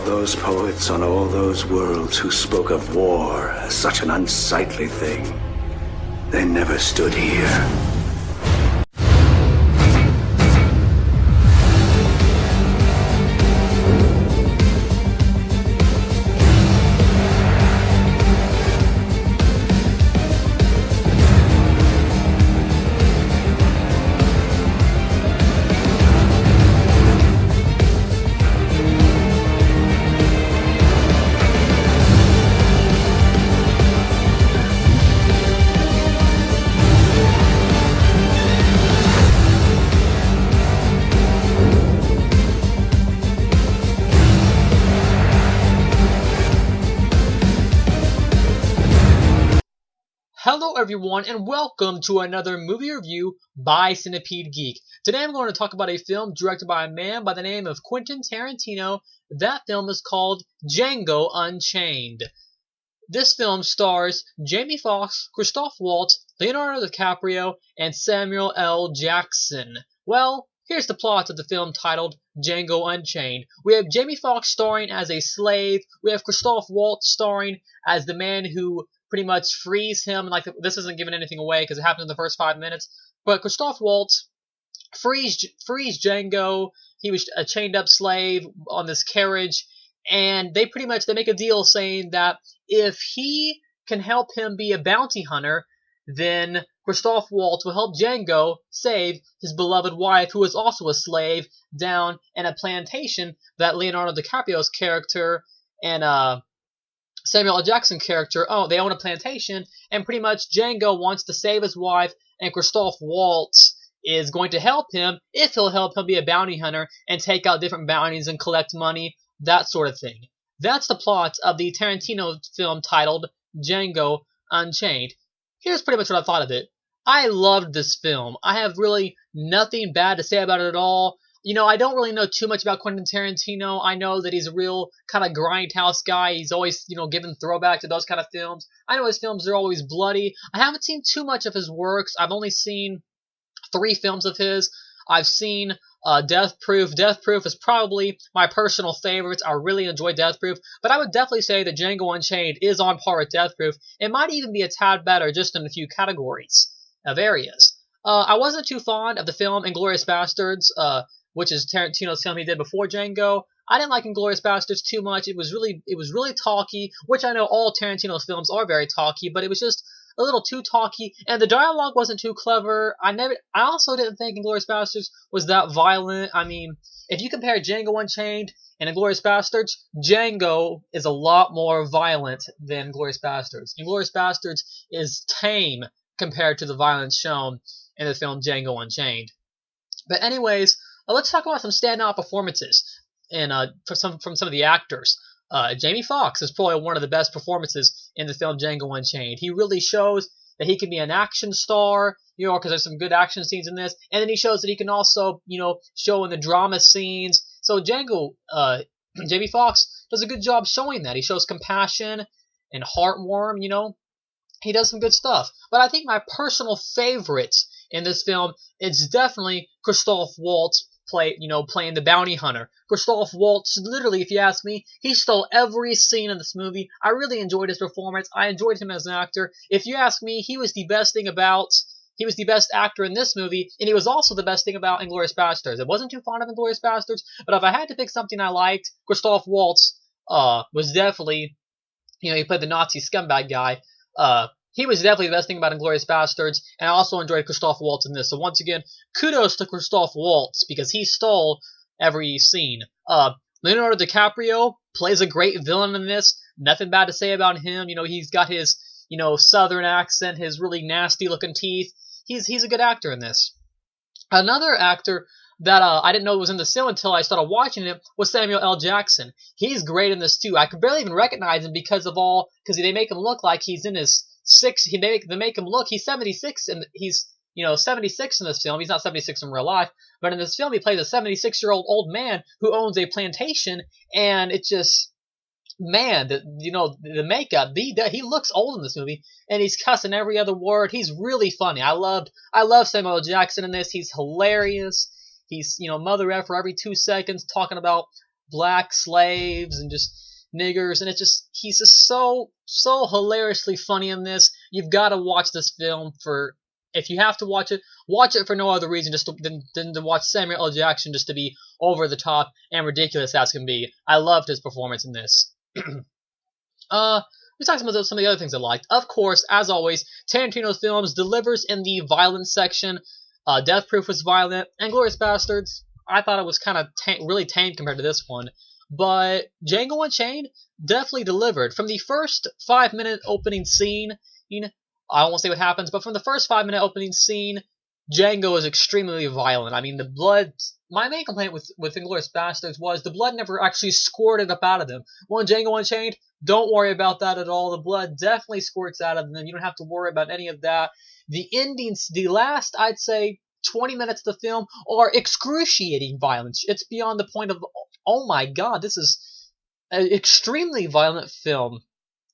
those poets on all those worlds who spoke of war as such an unsightly thing, they never stood here. Hello everyone and welcome to another movie review by Centipede Geek. Today I'm going to talk about a film directed by a man by the name of Quentin Tarantino. That film is called Django Unchained. This film stars Jamie Foxx, Christoph Waltz, Leonardo DiCaprio, and Samuel L. Jackson. Well, here's the plot of the film titled Django Unchained. We have Jamie Foxx starring as a slave. We have Christoph Waltz starring as the man who pretty much frees him. Like, this isn't giving anything away because it happens in the first 5 minutes. But Christoph Waltz frees Django. He was a chained up slave on this carriage, and they make a deal saying that if he can help him be a bounty hunter, then Christoph Waltz will help Django save his beloved wife, who is also a slave, down in a plantation that Leonardo DiCaprio's character and Samuel L. Jackson character, they own a plantation, and pretty much Django wants to save his wife, and Christoph Waltz is going to help him if he'll help him be a bounty hunter and take out different bounties and collect money, that sort of thing. That's the plot of the Tarantino film titled Django Unchained. Here's pretty much what I thought of it. I loved this film. I have really nothing bad to say about it at all. You know, I don't really know too much about Quentin Tarantino. I know that he's a real kind of grindhouse guy. He's always, giving throwback to those kind of films. I know his films are always bloody. I haven't seen too much of his works. I've only seen 3 films of his. I've seen Death Proof. Death Proof is probably my personal favorite. I really enjoy Death Proof. But I would definitely say that Django Unchained is on par with Death Proof. It might even be a tad better just in a few categories of areas. I wasn't too fond of the film Inglourious Basterds, which is Tarantino's film he did before Django. I didn't like Inglourious Basterds too much. It was really talky, which I know all Tarantino's films are very talky, but it was just a little too talky, and the dialogue wasn't too clever. I also didn't think Inglourious Basterds was that violent. I mean, if you compare Django Unchained and Inglourious Basterds, Django is a lot more violent than Inglourious Basterds. Inglourious Basterds is tame compared to the violence shown in the film Django Unchained. But anyways, let's talk about some standout performances from some of the actors. Jamie Foxx is probably one of the best performances in the film Django Unchained. He really shows that he can be an action star, because there's some good action scenes in this, and then he shows that he can also, show in the drama scenes. So Jamie Foxx does a good job showing that. He shows compassion and heartwarm, He does some good stuff. But I think my personal favorite in this film is definitely Christoph Waltz playing the bounty hunter. Christoph Waltz, literally, if you ask me, he stole every scene in this movie. I really enjoyed his performance. I enjoyed him as an actor. If you ask me, he was the best actor in this movie, and he was also the best thing about Inglourious Basterds. I wasn't too fond of Inglourious Basterds, but if I had to pick something I liked, Christoph Waltz was definitely, he played the Nazi scumbag guy. He was definitely the best thing about Inglourious Basterds, and I also enjoyed Christoph Waltz in this. So once again, kudos to Christoph Waltz, because he stole every scene. Leonardo DiCaprio plays a great villain in this. Nothing bad to say about him. He's got his, southern accent, his really nasty-looking teeth. He's a good actor in this. Another actor that I didn't know was in the film until I started watching it was Samuel L. Jackson. He's great in this, too. I could barely even recognize him because they make him look like he's in his they make him look, he's 76, and he's 76 in this film. He's not 76 in real life, but in this film he plays a 76-year-old old man who owns a plantation, and it's just, man, the makeup, he looks old in this movie, and he's cussing every other word. He's really funny. I love Samuel L. Jackson in this. He's hilarious. He's, mother effer every 2 seconds, talking about black slaves and just niggers, and he's just so hilariously funny in this. You've got to watch this film for, if you have to watch it for no other reason than to watch Samuel L. Jackson just to be over the top and ridiculous as can be. I loved his performance in this. We talked about some of the other things I liked. Of course, as always, Tarantino's films delivers in the violence section. Death Proof was violent, and Glorious Bastards, I thought it was kind of really tame compared to this one. But Django Unchained definitely delivered. From the first 5-minute opening scene, I won't say what happens, but from the first 5-minute opening scene, Django is extremely violent. I mean, the blood. My main complaint with Inglourious Basterds was the blood never actually squirted up out of them. Well, in Django Unchained, don't worry about that at all. The blood definitely squirts out of them. You don't have to worry about any of that. The endings, the last, I'd say, 20 minutes of the film are excruciating violence. It's beyond the point of, oh my god, this is an extremely violent film.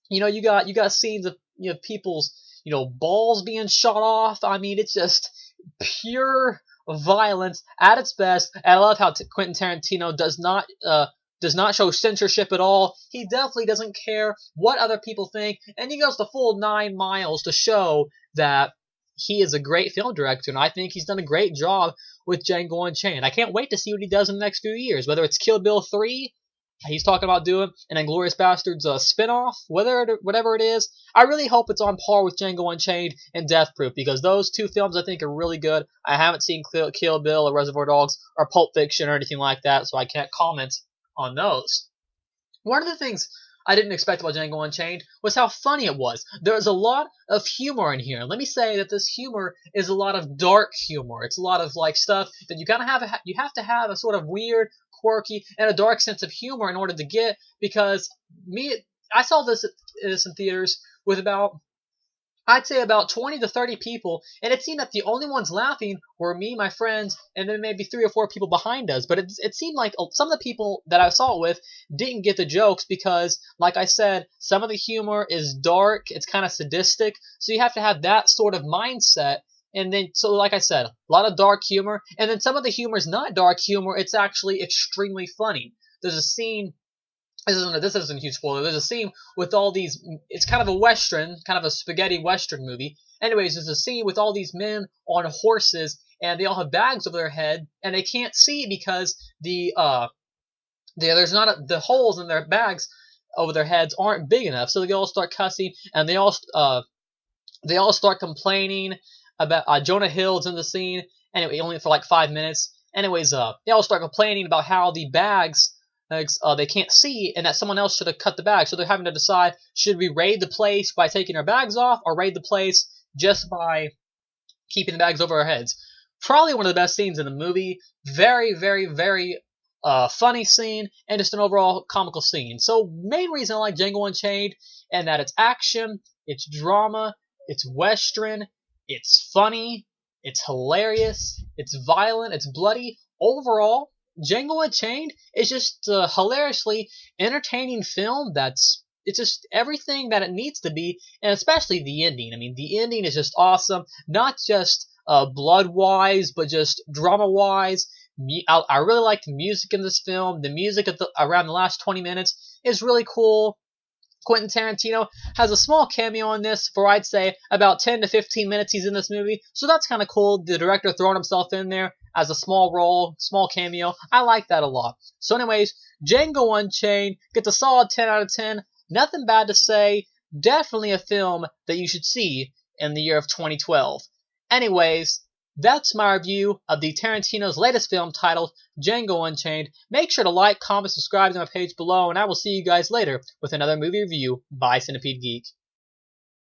You got scenes of people's balls being shot off. I mean, it's just pure violence at its best. And I love how Quentin Tarantino does not show censorship at all. He definitely doesn't care what other people think, and he goes the full 9 miles to show that he is a great film director, and I think he's done a great job with Django Unchained. I can't wait to see what he does in the next few years, whether it's Kill Bill 3, he's talking about doing an Inglourious Basterds spin-off, whatever it is. I really hope it's on par with Django Unchained and Death Proof, because those two films I think are really good. I haven't seen Kill Bill or Reservoir Dogs or Pulp Fiction or anything like that, so I can't comment on those. One of the things I didn't expect about Django Unchained was how funny it was. There's a lot of humor in here. Let me say that this humor is a lot of dark humor. It's a lot of stuff that you have to have a sort of weird, quirky, and a dark sense of humor in order to get, because I saw this in theaters with I'd say about 20 to 30 people, and it seemed that the only ones laughing were me, my friends, and then maybe 3 or 4 people behind us. But it seemed like some of the people that I saw it with didn't get the jokes because, like I said, some of the humor is dark, it's kind of sadistic, so you have to have that sort of mindset. And then, so like I said, a lot of dark humor, and then some of the humor is not dark humor, it's actually extremely funny. There's a scene. This isn't a huge spoiler. There's a scene with all these. It's kind of a western, kind of a spaghetti western movie. Anyways, there's a scene with all these men on horses, and they all have bags over their head, and they can't see because the holes in their bags over their heads aren't big enough. So they all start cussing, and they all start complaining about Jonah Hill's in the scene. Anyway, only for 5 minutes. Anyways, they all start complaining about how the bags. They can't see, and that someone else should have cut the bag. So they're having to decide, should we raid the place by taking our bags off, or raid the place just by keeping the bags over our heads? Probably one of the best scenes in the movie. Very, very, very funny scene, and just an overall comical scene. So main reason I like Django Unchained, and that it's action, it's drama, it's western, it's funny, it's hilarious, it's violent, it's bloody. Overall, Django Unchained is just a hilariously entertaining film it's just everything that it needs to be, and especially the ending. I mean, the ending is just awesome, not just blood-wise, but just drama-wise. I really like the music in this film. The music around the last 20 minutes is really cool. Quentin Tarantino has a small cameo in this for, I'd say, about 10 to 15 minutes he's in this movie, so that's kind of cool. The director throwing himself in there as a small role, small cameo. I like that a lot. So anyways, Django Unchained gets a solid 10 out of 10. Nothing bad to say. Definitely a film that you should see in the year of 2012. Anyways, that's my review of the Tarantino's latest film titled Django Unchained. Make sure to like, comment, subscribe to my page below, and I will see you guys later with another movie review by Centipede Geek.